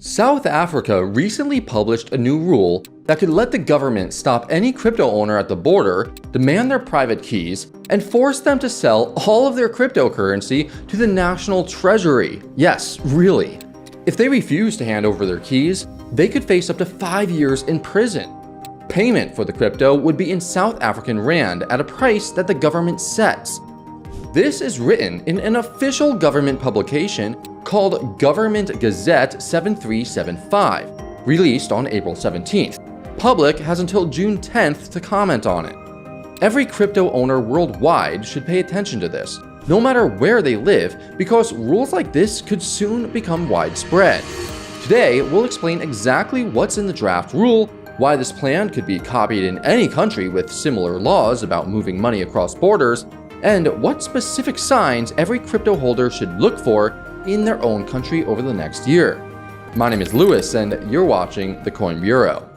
South Africa recently published a new rule that could let the government stop any crypto owner at the border, demand their private keys, and force them to sell all of their cryptocurrency to the national treasury. Yes, really. If they refuse to hand over their keys, they could face up to 5 years in prison. Payment for the crypto would be in South African rand at a price that the government sets. This is written in an official government publication called Government Gazette 7375, released on April 17th. Public has until June 10th to comment on it. Every crypto owner worldwide should pay attention to this, no matter where they live, because rules like this could soon become widespread. Today, we'll explain exactly what's in the draft rule, why this plan could be copied in any country with similar laws about moving money across borders, and what specific signs every crypto holder should look for in their own country over the next year. My name is Lewis, and you're watching the Coin Bureau.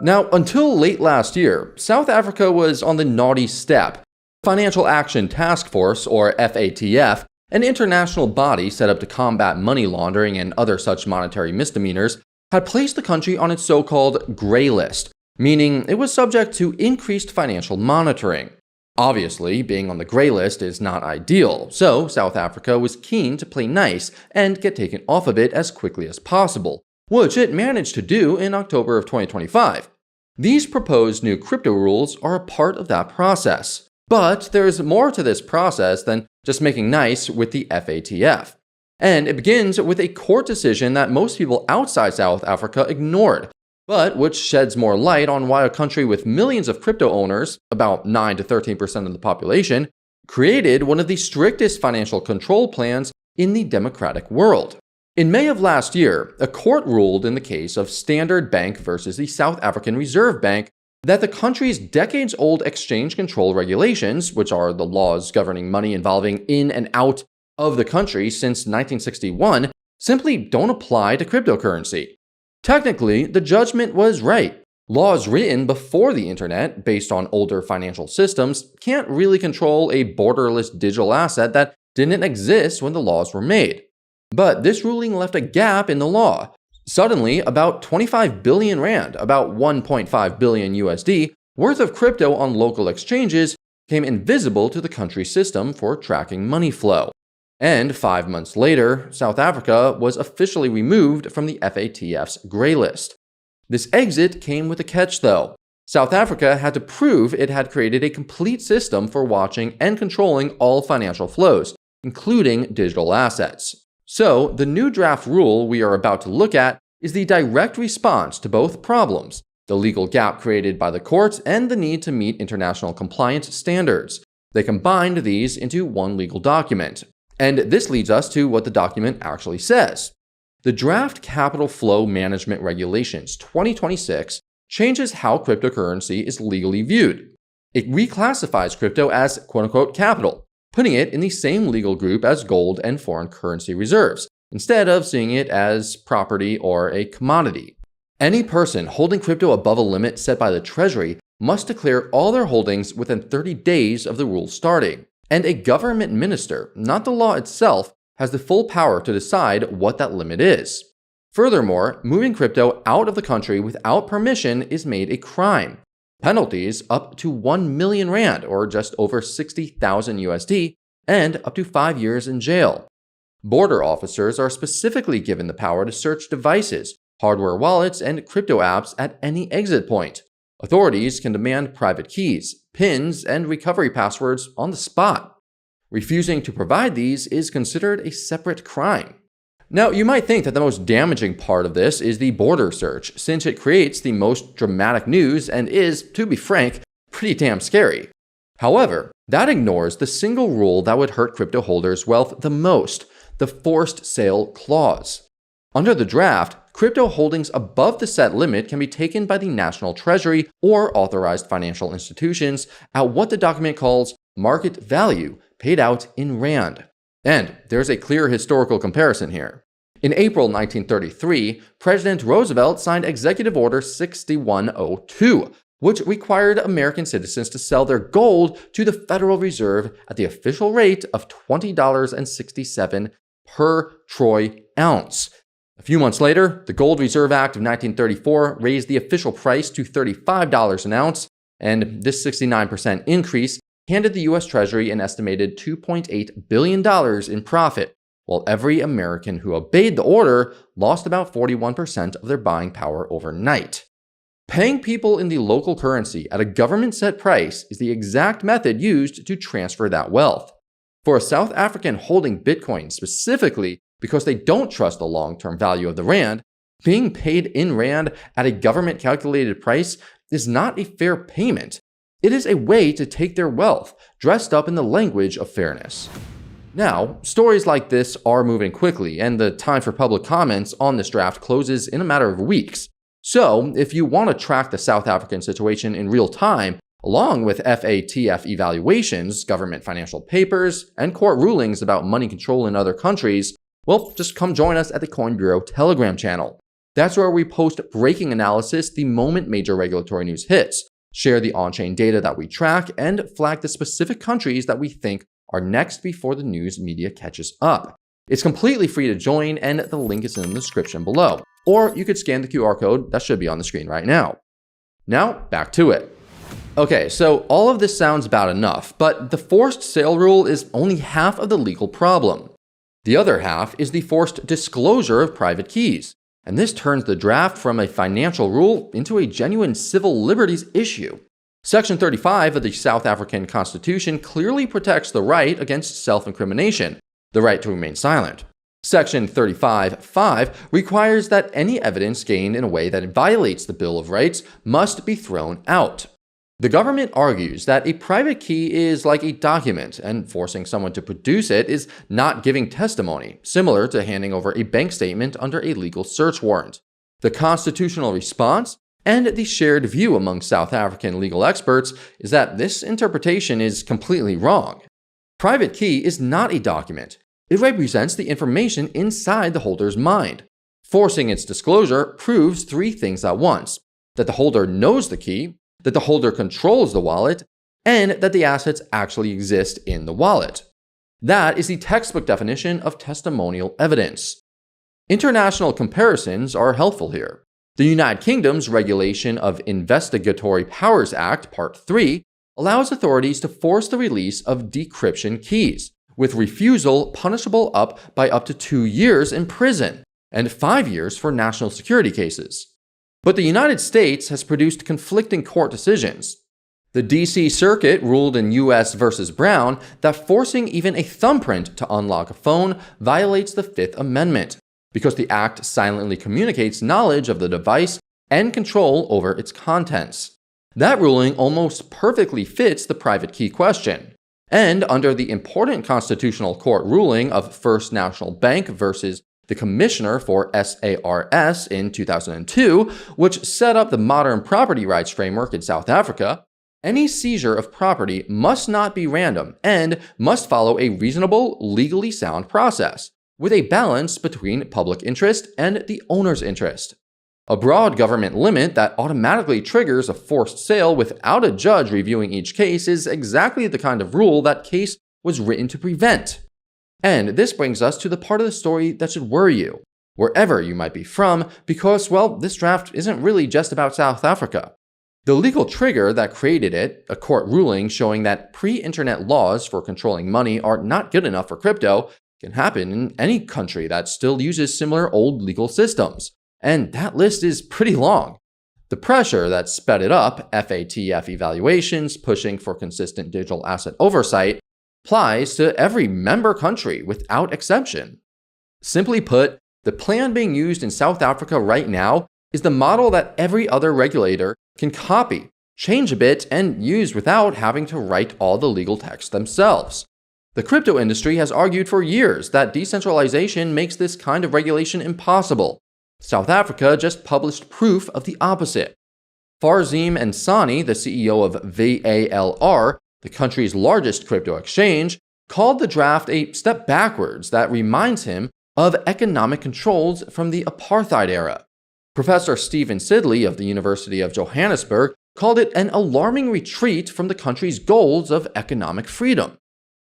Now, until late last year, South Africa was on the naughty step. Financial Action Task Force, or FATF, an international body set up to combat money laundering and other such monetary misdemeanors, had placed the country on its so-called gray list, meaning it was subject to increased financial monitoring. Obviously, being on the gray list is not ideal, so South Africa was keen to play nice and get taken off of it as quickly as possible, which it managed to do in October of 2025. These proposed new crypto rules are a part of that process. But there's more to this process than just making nice with the FATF. And it begins with a court decision that most people outside South Africa ignored, but which sheds more light on why a country with millions of crypto owners, about 9 to 13% of the population, created one of the strictest financial control plans in the democratic world. In May of last year, a court ruled in the case of Standard Bank versus the South African Reserve Bank that the country's decades-old exchange control regulations, which are the laws governing money involving in and out of the country since 1961, simply don't apply to cryptocurrency. Technically, the judgment was right. Laws written before the internet, based on older financial systems, can't really control a borderless digital asset that didn't exist when the laws were made. But this ruling left a gap in the law. Suddenly, about 25 billion rand, about 1.5 billion USD, worth of crypto on local exchanges became invisible to the country's system for tracking money flow. And 5 months later, South Africa was officially removed from the FATF's gray list. This exit came with a catch, though. South Africa had to prove it had created a complete system for watching and controlling all financial flows, including digital assets. So, the new draft rule we are about to look at is the direct response to both problems, the legal gap created by the courts and the need to meet international compliance standards. They combined these into one legal document. And this leads us to what the document actually says. The Draft Capital Flow Management Regulations 2026 changes how cryptocurrency is legally viewed. It reclassifies crypto as quote-unquote capital, putting it in the same legal group as gold and foreign currency reserves, instead of seeing it as property or a commodity. Any person holding crypto above a limit set by the Treasury must declare all their holdings within 30 days of the rule starting. And a government minister, not the law itself, has the full power to decide what that limit is. Furthermore, moving crypto out of the country without permission is made a crime. Penalties up to 1 million rand, or just over 60,000 USD, and up to 5 years in jail. Border officers are specifically given the power to search devices, hardware wallets, and crypto apps at any exit point. Authorities can demand private keys, PINs, and recovery passwords on the spot. Refusing to provide these is considered a separate crime. Now, you might think that the most damaging part of this is the border search, since it creates the most dramatic news and is, to be frank, pretty damn scary. However, that ignores the single rule that would hurt crypto holders' wealth the most, the forced sale clause. Under the draft, crypto holdings above the set limit can be taken by the National Treasury or authorized financial institutions at what the document calls market value, paid out in rand. And there's a clear historical comparison here. In April 1933, President Roosevelt signed Executive Order 6102, which required American citizens to sell their gold to the Federal Reserve at the official rate of $20.67 per troy ounce. A few months later, the Gold Reserve Act of 1934 raised the official price to $35 an ounce, and this 69% increase handed the US Treasury an estimated $2.8 billion in profit, while every American who obeyed the order lost about 41% of their buying power overnight. Paying people in the local currency at a government-set price is the exact method used to transfer that wealth. For a South African holding Bitcoin specifically because they don't trust the long-term value of the rand, being paid in rand at a government-calculated price is not a fair payment. It is a way to take their wealth, dressed up in the language of fairness. Now, stories like this are moving quickly, and the time for public comments on this draft closes in a matter of weeks. So, if you want to track the South African situation in real time, along with FATF evaluations, government financial papers, and court rulings about money control in other countries, well, just come join us at the Coin Bureau Telegram channel. That's where we post breaking analysis the moment major regulatory news hits, share the on-chain data that we track, and flag the specific countries that we think are next before the news media catches up. It's completely free to join, and the link is in the description below. Or you could scan the QR code that should be on the screen right now. Now, back to it. Okay, so all of this sounds bad enough, but the forced sale rule is only half of the legal problem. The other half is the forced disclosure of private keys, and this turns the draft from a financial rule into a genuine civil liberties issue. Section 35 of the South African Constitution clearly protects the right against self-incrimination, the right to remain silent. Section 35(5) requires that any evidence gained in a way that violates the Bill of Rights must be thrown out. The government argues that a private key is like a document, and forcing someone to produce it is not giving testimony, similar to handing over a bank statement under a legal search warrant. The constitutional response, and the shared view among South African legal experts, is that this interpretation is completely wrong. Private key is not a document. It represents the information inside the holder's mind. Forcing its disclosure proves three things at once: that the holder knows the key, that the holder controls the wallet, and that the assets actually exist in the wallet. That is the textbook definition of testimonial evidence. International comparisons are helpful here. The United Kingdom's Regulation of Investigatory Powers Act, Part 3, allows authorities to force the release of decryption keys, with refusal punishable by up to 2 years in prison and 5 years for national security cases. But the United States has produced conflicting court decisions. The DC Circuit ruled in U.S. v. Brown that forcing even a thumbprint to unlock a phone violates the Fifth Amendment, because the act silently communicates knowledge of the device and control over its contents. That ruling almost perfectly fits the private key question. And under the important constitutional court ruling of First National Bank versus the Commissioner for SARS in 2002, which set up the modern property rights framework in South Africa, any seizure of property must not be random and must follow a reasonable, legally sound process, with a balance between public interest and the owner's interest. A broad government limit that automatically triggers a forced sale without a judge reviewing each case is exactly the kind of rule that case was written to prevent. And this brings us to the part of the story that should worry you, wherever you might be from, because, well, this draft isn't really just about South Africa. The legal trigger that created it, a court ruling showing that pre-internet laws for controlling money are not good enough for crypto, can happen in any country that still uses similar old legal systems. And that list is pretty long. The pressure that sped it up, FATF evaluations pushing for consistent digital asset oversight, applies to every member country without exception. Simply put, the plan being used in South Africa right now is the model that every other regulator can copy, change a bit, and use without having to write all the legal text themselves. The crypto industry has argued for years that decentralization makes this kind of regulation impossible. South Africa just published proof of the opposite. Farzim Ensani, the CEO of VALR, the country's largest crypto exchange, called the draft a step backwards that reminds him of economic controls from the apartheid era. Professor Stephen Sidley of the University of Johannesburg called it an alarming retreat from the country's goals of economic freedom.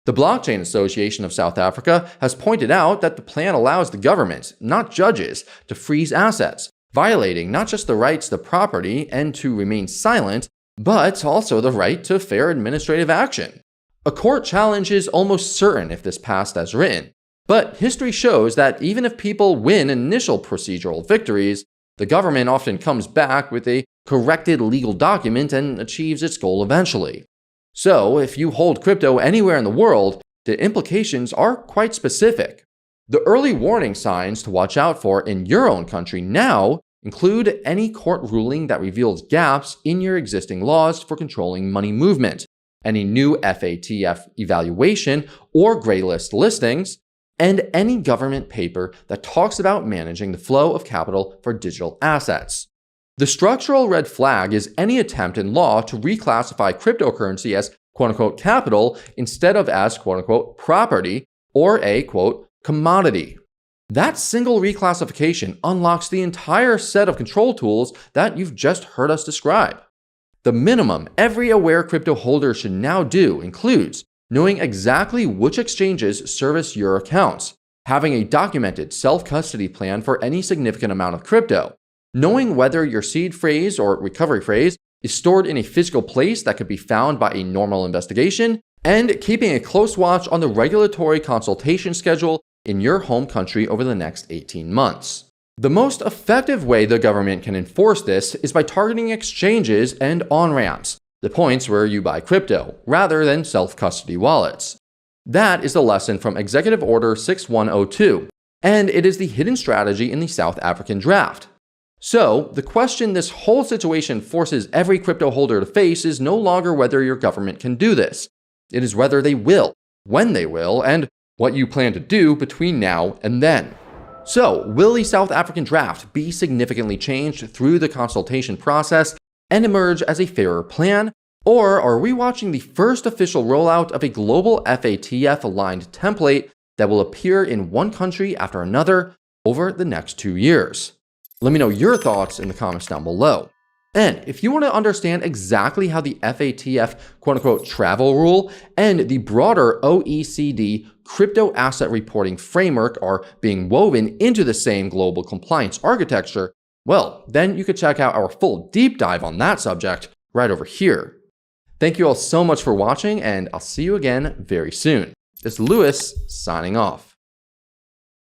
The Blockchain Association of South Africa has pointed out that the plan allows the government, not judges, to freeze assets, violating not just the rights to property and to remain silent, but also the right to fair administrative action. A court challenge is almost certain if this passed as written, but history shows that even if people win initial procedural victories, the government often comes back with a corrected legal document and achieves its goal eventually. So, if you hold crypto anywhere in the world, the implications are quite specific. The early warning signs to watch out for in your own country now include any court ruling that reveals gaps in your existing laws for controlling money movement, any new FATF evaluation or gray list listings, and any government paper that talks about managing the flow of capital for digital assets. The structural red flag is any attempt in law to reclassify cryptocurrency as quote-unquote capital instead of as quote-unquote property or a quote commodity. That single reclassification unlocks the entire set of control tools that you've just heard us describe. The minimum every aware crypto holder should now do includes knowing exactly which exchanges service your accounts, having a documented self-custody plan for any significant amount of crypto, knowing whether your seed phrase or recovery phrase is stored in a physical place that could be found by a normal investigation, and keeping a close watch on the regulatory consultation schedule in your home country over the next 18 months. The most effective way the government can enforce this is by targeting exchanges and on-ramps, the points where you buy crypto, rather than self-custody wallets. That is the lesson from Executive Order 6102, and it is the hidden strategy in the South African draft. So, the question this whole situation forces every crypto holder to face is no longer whether your government can do this. It is whether they will, when they will, and what you plan to do between now and then. So, will the South African draft be significantly changed through the consultation process and emerge as a fairer plan? Or are we watching the first official rollout of a global FATF-aligned template that will appear in one country after another over the next 2 years? Let me know your thoughts in the comments down below. And if you want to understand exactly how the FATF quote-unquote travel rule and the broader OECD crypto asset reporting framework are being woven into the same global compliance architecture, well, then you could check out our full deep dive on that subject right over here. Thank you all so much for watching, and I'll see you again very soon. It's Lewis signing off.